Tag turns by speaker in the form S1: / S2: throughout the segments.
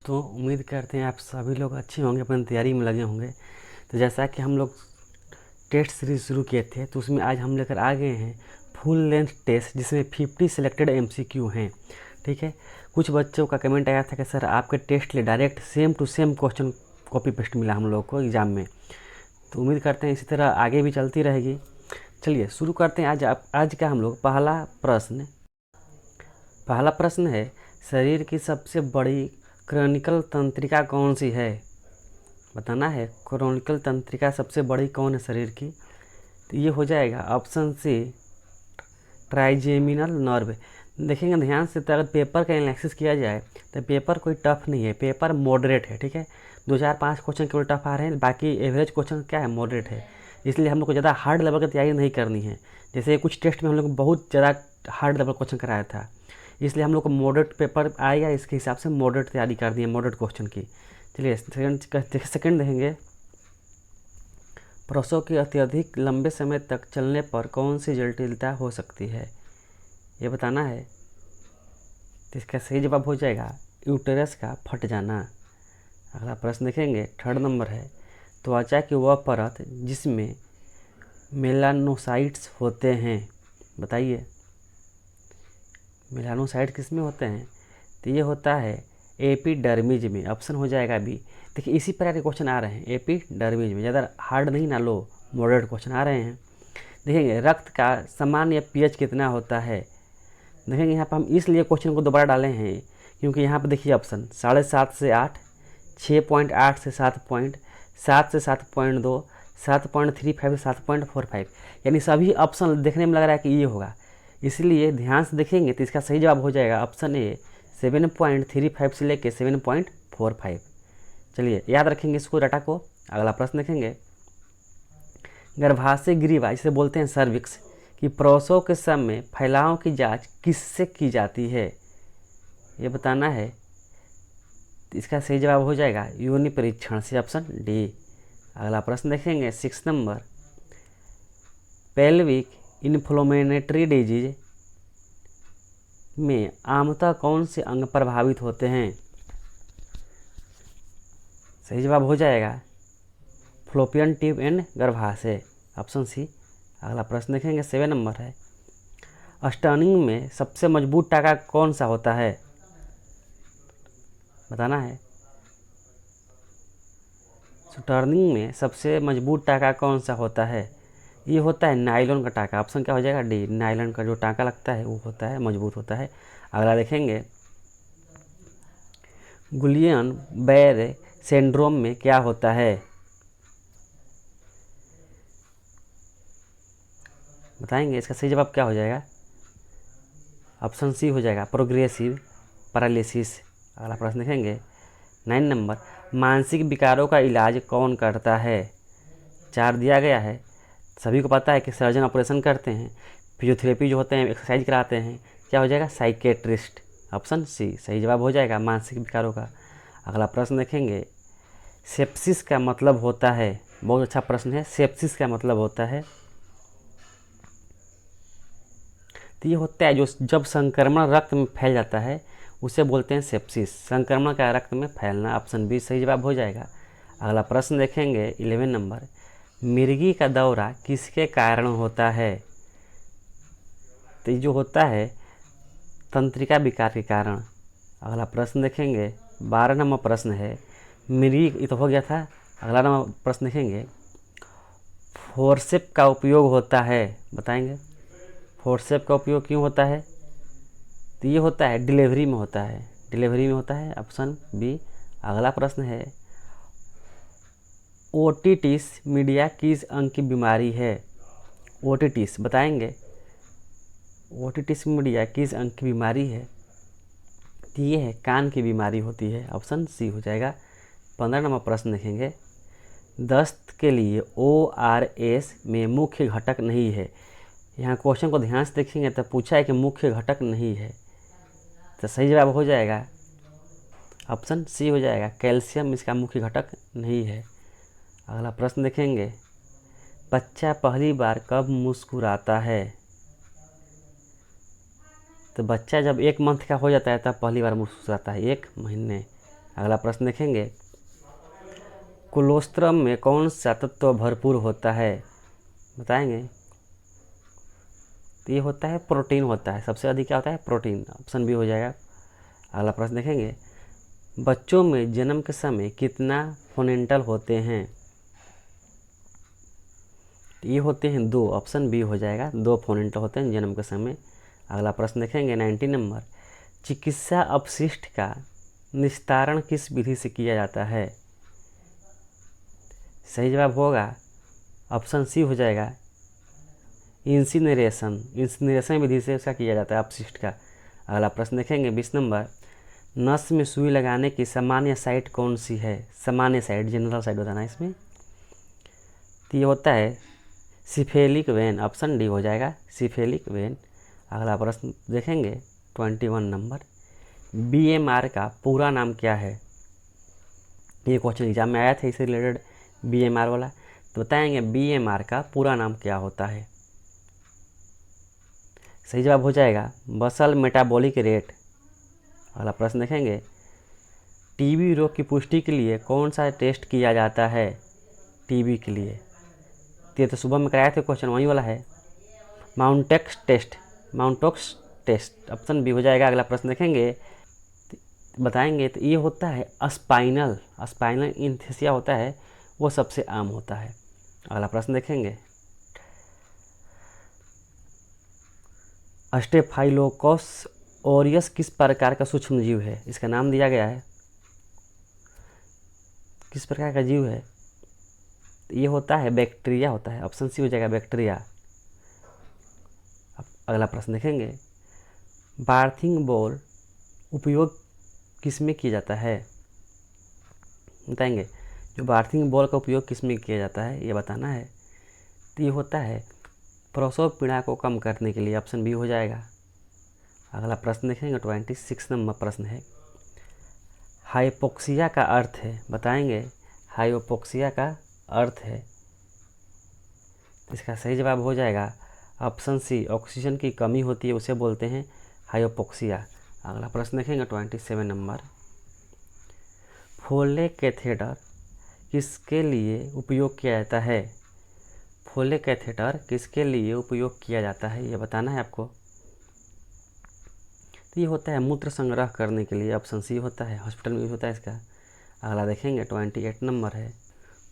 S1: तो उम्मीद करते हैं आप सभी लोग अच्छे होंगे, अपनी तैयारी में लगे होंगे। तो जैसा कि हम लोग टेस्ट सीरीज शुरू किए थे, तो उसमें आज हम लेकर आ गए हैं फुल लेंथ टेस्ट, जिसमें 50 सिलेक्टेड MCQ हैं। ठीक है। कुछ बच्चों का कमेंट आया था कि सर आपके टेस्ट लिए direct same to same question copy paste मिला हम लोग को एग्ज़ाम में। तो उम्मीद करते हैं इसी तरह आगे भी चलती रहेगी। चलिए शुरू करते हैं। आज का हम लोग पहला प्रश्न है, शरीर की सबसे बड़ी क्रॉनिकल तंत्रिका कौन सी है? बताना है क्रॉनिकल तंत्रिका सबसे बड़ी कौन है शरीर की। तो ये हो जाएगा ऑप्शन सी, ट्राइजेमिनल नर्व। देखेंगे ध्यान से, तो अगर पेपर का एनालिसिस किया जाए तो पेपर कोई टफ नहीं है, पेपर मॉडरेट है। ठीक है, 2 4 5 क्वेश्चन केवल टफ आ रहे हैं, बाकी एवरेज क्वेश्चन क्या है, मॉडरेट है। इसलिए हम लोग को ज़्यादा हार्ड लेवल की तैयारी नहीं करनी है। जैसे कुछ टेस्ट में हम लोग को बहुत ज़्यादा हार्ड लेवल क्वेश्चन कराया था, इसलिए हम लोग को मॉडरेट पेपर आएगा, इसके हिसाब से मॉडरेट तैयारी कर दी है, मॉडरेट क्वेश्चन की। चलिए सेकंड देखेंगे, प्रसव के अत्यधिक लंबे समय तक चलने पर कौन सी जटिलता हो सकती है, ये बताना है। तो इसका सही जवाब हो जाएगा यूटेरस का फट जाना। अगला प्रश्न देखेंगे, 3rd नंबर है, त्वचा की वह परत जिसमें मेलानोसाइट्स होते हैं, बताइए मेलानोसाइट किस में होते हैं? तो ये होता है एपिडर्मिज में। ऑप्शन हो जाएगा बी। देखिए इसी प्रकार के क्वेश्चन आ रहे हैं एपिडर्मिज में, ज़्यादा हार्ड नहीं ना लो, मॉडरेट क्वेश्चन आ रहे हैं। देखेंगे रक्त का सामान्य pH कितना होता है। देखेंगे यहाँ पर हम इसलिए क्वेश्चन को दोबारा डाले हैं क्योंकि यहाँ पर देखिए ऑप्शन 7.5 से 8, 6.8 से 7 पॉइंट, 7 से 7.2, 7.35 से 7.45, यानी सभी ऑप्शन देखने में लग रहा है कि ये होगा। इसलिए ध्यान से देखेंगे तो इसका सही जवाब हो जाएगा ऑप्शन ए, 7.35 से लेके 7.45। चलिए याद रखेंगे इसको, डाटा को। अगला प्रश्न देखेंगे, गर्भाशय ग्रीवा जिसे बोलते हैं सर्विक्स की प्रसव के समय फैलाव की जांच किससे की जाती है, ये बताना है। इसका सही जवाब हो जाएगा योनि परीक्षण से, ऑप्शन डी। अगला प्रश्न देखेंगे 6 नंबर, पेल्विक इन्फ्लेमेटरी डिजीज में आमतः कौन से अंग प्रभावित होते हैं? सही जवाब हो जाएगा फ्लोपियन ट्यूब एंड गर्भाशय, ऑप्शन सी। अगला प्रश्न देखेंगे 7 नंबर है, स्टर्निंग में सबसे मजबूत टाँका कौन सा होता है, बताना है। स्टर्निंग में सबसे मजबूत टाँका कौन सा होता है? ये होता है नायलॉन का टाँका, ऑप्शन क्या हो जाएगा डी। नायलॉन का जो टाँका लगता है वो होता है मजबूत होता है। अगला देखेंगे, गुलियन बेरे सिंड्रोम में क्या होता है, बताएंगे। इसका सही जवाब क्या हो जाएगा, ऑप्शन सी हो जाएगा प्रोग्रेसिव पैरालिसिस। अगला प्रश्न देखेंगे 9 नंबर, मानसिक विकारों का इलाज कौन करता है? 4 दिया गया है, सभी को पता है कि सर्जन ऑपरेशन करते हैं, फिजियोथेरेपी जो होते हैं एक्सरसाइज कराते हैं, क्या हो जाएगा साइकेट्रिस्ट, ऑप्शन सी सही जवाब हो जाएगा मानसिक विकारों का। अगला प्रश्न देखेंगे, सेप्सिस का मतलब होता है, बहुत अच्छा प्रश्न है, सेप्सिस का मतलब होता है, तो ये होता है जो जब संक्रमण रक्त में फैल जाता है उसे बोलते हैं सेप्सिस, संक्रमण का रक्त में फैलना, ऑप्शन बी सही जवाब हो जाएगा। अगला प्रश्न देखेंगे 11 नंबर, मिर्गी का दौरा किसके कारण होता है? तो ये जो होता है तंत्रिका विकार के कारण। अगला प्रश्न देखेंगे 12 नंबर प्रश्न है, मिर्गी ये तो हो गया था। अगला नंबर प्रश्न देखेंगे, फोर्सेप का उपयोग होता है, बताएंगे फोर्सेप का उपयोग क्यों होता है? तो ये होता है डिलीवरी में होता है, डिलीवरी में होता है, ऑप्शन बी। अगला प्रश्न है, ओटिटिस मीडिया किस अंग की बीमारी है? ओटिटिस बताएंगे, ओटिटिस मीडिया किस अंग की बीमारी है? तो ये है कान की बीमारी होती है, ऑप्शन सी हो जाएगा। 15 नंबर प्रश्न देखेंगे, दस्त के लिए ORS में मुख्य घटक नहीं है। यहाँ क्वेश्चन को ध्यान से देखेंगे तो पूछा है कि मुख्य घटक नहीं है, तो सही जवाब हो जाएगा ऑप्शन सी हो जाएगा कैल्शियम इसका मुख्य घटक नहीं है। अगला प्रश्न देखेंगे, बच्चा पहली बार कब मुस्कुराता है? तो बच्चा जब 1 मंथ का हो जाता है तब पहली बार मुस्कुराता है, 1 महीने। अगला प्रश्न देखेंगे, कोलोस्ट्रम में कौन सा तत्व भरपूर होता है, बताएंगे। तो ये होता है प्रोटीन होता है, सबसे अधिक क्या होता है, प्रोटीन। ऑप्शन बी हो जाएगा। अगला प्रश्न देखेंगे, बच्चों में जन्म के समय कितना फोनेंटल होते हैं, ये होते हैं 2। ऑप्शन बी हो जाएगा, 2 फोनेंटल होते हैं जन्म के समय। अगला प्रश्न देखेंगे 90 नंबर, चिकित्सा अपशिष्ट का निस्तारण किस विधि से किया जाता है, सही जवाब होगा ऑप्शन सी हो जाएगा, इंसिनरेशन विधि से उसका किया जाता है अपशिष्ट का। अगला प्रश्न देखेंगे 20 नंबर, नस में सुई लगाने की सामान्य साइट कौन सी है, सामान्य साइट, जनरल साइट बताना इसमें। तो ये होता है सिफेलिक वेन। ऑप्शन डी हो जाएगा, सिफेलिक वेन। अगला प्रश्न देखेंगे 21 नंबर, बीएमआर का पूरा नाम क्या है, ये क्वेश्चन एग्जाम में आया था इससे रिलेटेड बीएमआर वाला। तो बताएंगे बीएमआर का पूरा नाम क्या होता है, सही जवाब हो जाएगा बसल मेटाबॉलिक रेट। अगला प्रश्न देखेंगे, टीबी रोग की पुष्टि के लिए कौन सा टेस्ट किया जाता है, टीबी के लिए। ये तो सुबह में कराया थे क्वेश्चन, वही वाला है, माउंटॉक्स टेस्ट। ऑप्शन बी हो जाएगा। अगला प्रश्न देखेंगे, बताएंगे तो ये होता है स्पाइनल इन्थेसिया होता है, वो सबसे आम होता है। अगला प्रश्न देखेंगे, स्टेफाइलोकोकस ऑरियस किस प्रकार का सूक्ष्म जीव है, इसका नाम दिया गया है, किस प्रकार का जीव है, ये होता है बैक्टीरिया होता है। ऑप्शन सी हो जाएगा बैक्टीरिया। अगला प्रश्न देखेंगे, बार्थिंग बॉल उपयोग किस में किया जाता है, बताएंगे जो बार्थिंग बॉल का उपयोग किस में किया जाता है ये बताना है। तो ये होता है प्रसव पीड़ा को कम करने के लिए। ऑप्शन बी हो जाएगा। अगला प्रश्न देखेंगे 26 नंबर प्रश्न है, हाइपोक्सिया का अर्थ है, बताएंगे हाइपोक्सिया का अर्थ है। इसका सही जवाब हो जाएगा ऑप्शन सी, ऑक्सीजन की कमी होती है उसे बोलते हैं हाइपोक्सिया। अगला प्रश्न देखेंगे 27 नंबर, फोले कैथेटर किसके लिए उपयोग किया जाता है, फोले कैथेटर किसके लिए उपयोग किया जाता है ये बताना है आपको। तो ये होता है मूत्र संग्रह करने के लिए। ऑप्शन सी होता है, हॉस्पिटल में यूज होता है इसका। अगला देखेंगे 28 नंबर है,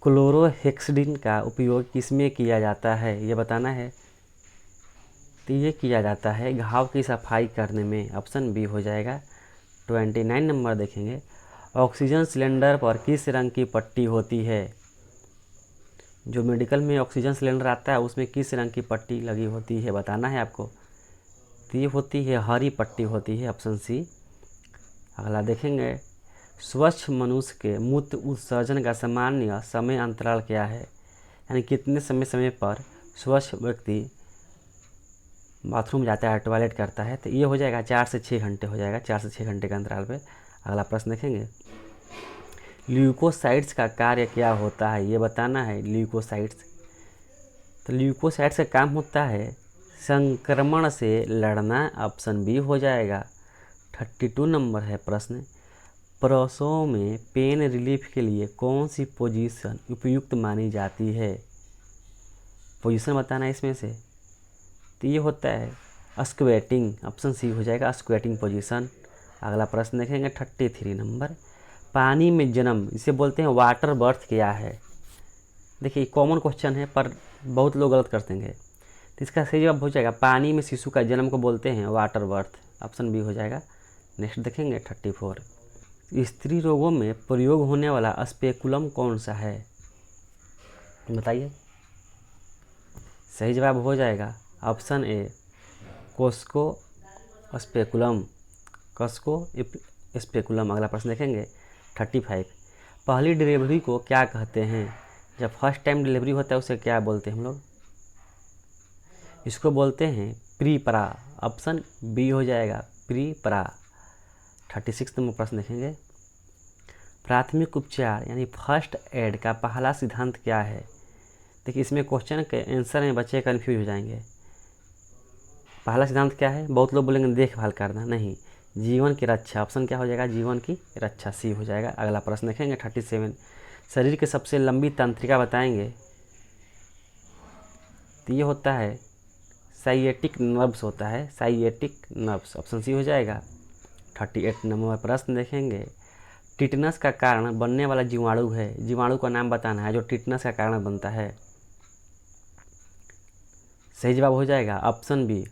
S1: क्लोरोहेक्सिडिन का उपयोग किसमें किया जाता है ये बताना है। तो ये किया जाता है घाव की सफाई करने में। ऑप्शन बी हो जाएगा। 29 नंबर देखेंगे, ऑक्सीजन सिलेंडर पर किस रंग की पट्टी होती है, जो मेडिकल में ऑक्सीजन सिलेंडर आता है उसमें किस रंग की पट्टी लगी होती है बताना है आपको। तो ये होती है हरी पट्टी होती है। Option C. अगला देखेंगे, स्वच्छ मनुष्य के मूत्र उत्सर्जन का सामान्य समय अंतराल क्या है, यानी कितने समय पर स्वच्छ व्यक्ति बाथरूम जाता है, टॉयलेट करता है। तो ये हो जाएगा 4 से 6 घंटे हो जाएगा, 4 से 6 घंटे के अंतराल पे। अगला प्रश्न देखेंगे, ल्यूकोसाइट्स का कार्य क्या होता है ये बताना है। ल्यूकोसाइट्स, तो ल्यूकोसाइट्स का काम होता है संक्रमण से लड़ना। ऑप्शन बी हो जाएगा। 32 नंबर है प्रश्न, प्रसव में पेन रिलीफ के लिए कौन सी पोजीशन उपयुक्त मानी जाती है, पोजीशन बताना है इसमें से। तो ये होता है स्क्वेटिंग। ऑप्शन सी हो जाएगा, स्क्वेटिंग पोजीशन। अगला प्रश्न देखेंगे 33 नंबर, पानी में जन्म इसे बोलते हैं वाटर बर्थ क्या है। देखिए कॉमन क्वेश्चन है पर बहुत लोग गलत कर देंगे। तो इसका सही जवाब हो जाएगा पानी में शिशु का जन्म को बोलते हैं वाटर बर्थ। ऑप्शन बी हो जाएगा। नेक्स्ट देखेंगे 34, स्त्री रोगों में प्रयोग होने वाला स्पेकुलम कौन सा है, बताइए। सही जवाब हो जाएगा option A, Cosco speculum, Cusco speculum. अगला प्रश्न देखेंगे 35, पहली डिलीवरी को क्या कहते हैं, जब फर्स्ट टाइम डिलीवरी होता है उसे क्या बोलते हैं हम लोग, इसको बोलते हैं प्री परा। ऑप्शन बी हो जाएगा, प्री परा। 36 नंबर प्रश्न देखेंगे, प्राथमिक उपचार यानी फर्स्ट एड का पहला सिद्धांत क्या है। देखिए इसमें क्वेश्चन के आंसर में बच्चे कन्फ्यूज हो जाएंगे। पहला सिद्धांत क्या है, बहुत लोग बोलेंगे देखभाल करना, नहीं, जीवन की रक्षा, ऑप्शन क्या हो जाएगा, जीवन की रक्षा, सी हो जाएगा। अगला प्रश्न देखेंगे 37, शरीर की सबसे लंबी तंत्रिका बताएंगे, तो ये होता है साइएटिक नर्व्स होता है, साइएटिक नर्व्स, ऑप्शन सी हो जाएगा। 38 नंबर प्रश्न देखेंगे, टिटनस का कारण बनने वाला जीवाणु है, जीवाणु का नाम बताना है जो टिटनस का कारण बनता है। सही जवाब हो जाएगा ऑप्शन बी,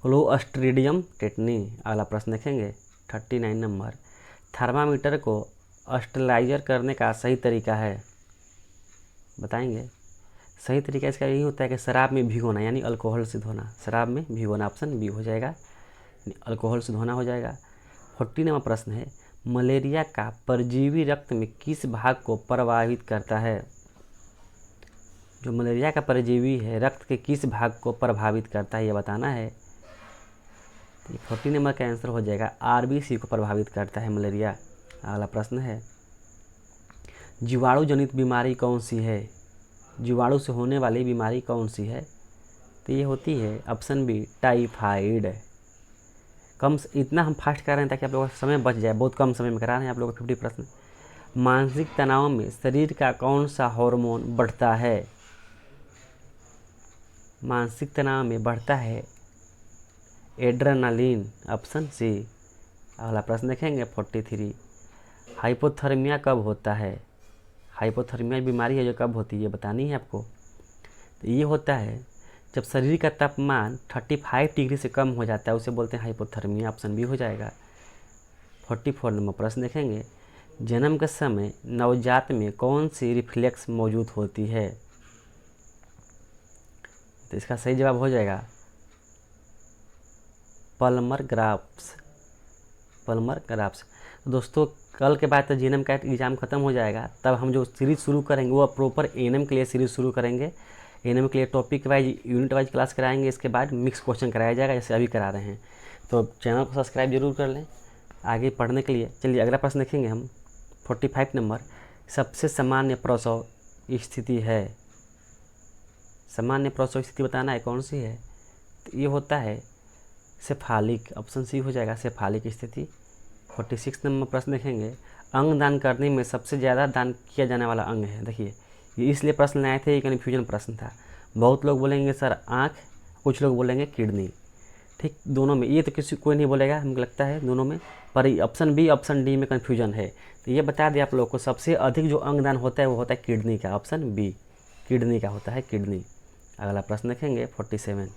S1: क्लोस्ट्रीडियम टेटनी। अगला प्रश्न देखेंगे 39 नंबर, थर्मामीटर को स्टेलाइजर करने का सही तरीका है, बताएंगे। सही तरीका इसका यही होता है कि शराब में भिगोना, यानी अल्कोहल से धोना, शराब में भिगोना, ऑप्शन बी हो जाएगा, अल्कोहल से धोना हो जाएगा। 40 नंबर प्रश्न है, मलेरिया का परजीवी रक्त में किस भाग को प्रभावित करता है। जो मलेरिया का परजीवी है रक्त के किस भाग को प्रभावित करता है ये बताना है। 40 नंबर का आंसर हो जाएगा आरबीसी को प्रभावित करता है मलेरिया। अगला प्रश्न है, जीवाणु जनित बीमारी कौन सी है, जीवाणु से होने वाली बीमारी कौन सी है, तो ये होती है ऑप्शन बी, टाइफाइड। इतना हम फास्ट कर रहे हैं ताकि आप लोगों का समय बच जाए, बहुत कम समय में करा रहे हैं आप लोगों को 50 प्रश्न। मानसिक तनाव में शरीर का कौन सा हार्मोन बढ़ता है, मानसिक तनाव में बढ़ता है एड्रेनालिन, ऑप्शन सी। अगला प्रश्न देखेंगे 43, हाइपोथर्मिया कब होता है, हाइपोथर्मिया बीमारी है जो कब होती है ये बतानी है आपको। तो ये होता है जब शरीर का तापमान 35 डिग्री से कम हो जाता है, उसे बोलते हैं हाइपोथर्मिया, ऑप्शन बी हो जाएगा। 44 नंबर प्रश्न देखेंगे, जन्म के समय नवजात में कौन सी रिफ्लेक्स मौजूद होती है, तो इसका सही जवाब हो जाएगा पल्मर ग्राफ्स, पल्मर ग्राफ्स। दोस्तों कल के बाद तो जीएनएम का एग्ज़ाम ख़त्म हो जाएगा, तब हम जो सीरीज़ शुरू करेंगे वो प्रॉपर एएनएम के लिए सीरीज़ शुरू करेंगे। एएनएम के लिए topic wise unit wise class कराएंगे, इसके बाद मिक्स क्वेश्चन कराया जाएगा जैसे अभी करा रहे हैं। तो चैनल को सब्सक्राइब जरूर कर लें आगे पढ़ने के लिए। चलिए अगला प्रश्न देखेंगे हम 45 नंबर, सबसे सामान्य प्रसव स्थिति है, सामान्य प्रसव स्थिति बताना है कौन सी है, तो ये होता है सेफालिक, ऑप्शन सी हो जाएगा, सेफालिक स्थिति। 46 नंबर प्रश्न देखेंगे, अंग दान करने में सबसे ज़्यादा दान किया जाने वाला अंग है। देखिए ये इसलिए प्रश्न लाए थे, ये कन्फ्यूजन प्रश्न था। बहुत लोग बोलेंगे सर आँख, कुछ लोग बोलेंगे किडनी, ठीक, दोनों में, ये तो किसी कोई नहीं बोलेगा हमको लगता है दोनों में, पर ऑप्शन बी ऑप्शन डी में कन्फ्यूजन है। तो ये बता दें आप लोग को, सबसे अधिक जो अंगदान होता है वो होता है किडनी का, ऑप्शन बी, किडनी का होता है, किडनी। अगला प्रश्न देखेंगे 47,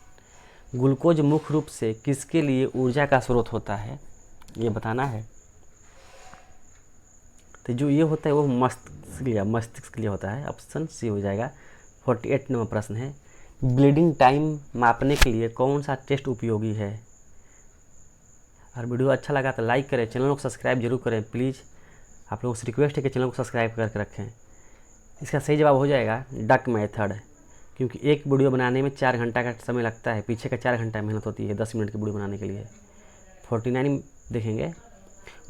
S1: ग्लूकोज मुख्य रूप से किसके लिए ऊर्जा का स्रोत होता है, ये बताना है। तो जो ये होता है वो मस्तिष्क के लिए होता है, ऑप्शन सी हो जाएगा। 48 नंबर प्रश्न है, ब्लीडिंग टाइम मापने के लिए कौन सा टेस्ट उपयोगी है। और वीडियो अच्छा लगा तो लाइक करें, चैनल को सब्सक्राइब जरूर करें प्लीज़, आप लोगों से रिक्वेस्ट है कि चैनल को सब्सक्राइब करके रखें। इसका सही जवाब हो जाएगा डक मेथड, क्योंकि एक वीडियो बनाने में 4 घंटा का समय लगता है, पीछे का 4 घंटा मेहनत होती है 10 मिनट की वीडियो बनाने के लिए। 49 देखेंगे,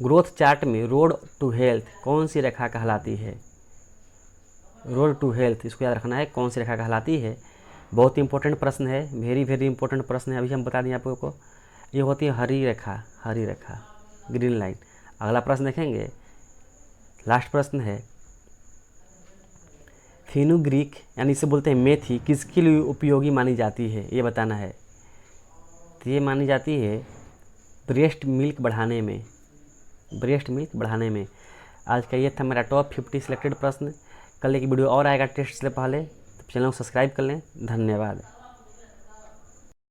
S1: ग्रोथ चार्ट में रोड टू हेल्थ कौन सी रेखा कहलाती है, रोड टू हेल्थ इसको याद रखना है, कौन सी रेखा कहलाती है। बहुत इंपॉर्टेंट प्रश्न है, वेरी इंपॉर्टेंट प्रश्न है, अभी हम बता दें आप लोगों को, ये होती है हरी रेखा, हरी रेखा, ग्रीन लाइन। अगला प्रश्न देखेंगे, लास्ट प्रश्न है, फेनुग्रीक यानी इसे बोलते हैं मेथी, किसके लिए उपयोगी मानी जाती है, ये बताना है। तो ये मानी जाती है ब्रेस्ट मिल्क बढ़ाने में, ब्रेस्ट मिल्क बढ़ाने में। आज का ये था मेरा टॉप 50 सिलेक्टेड प्रश्न। कल एक वीडियो और आएगा टेस्ट से पहले, तो चैनल को सब्सक्राइब कर लें। धन्यवाद।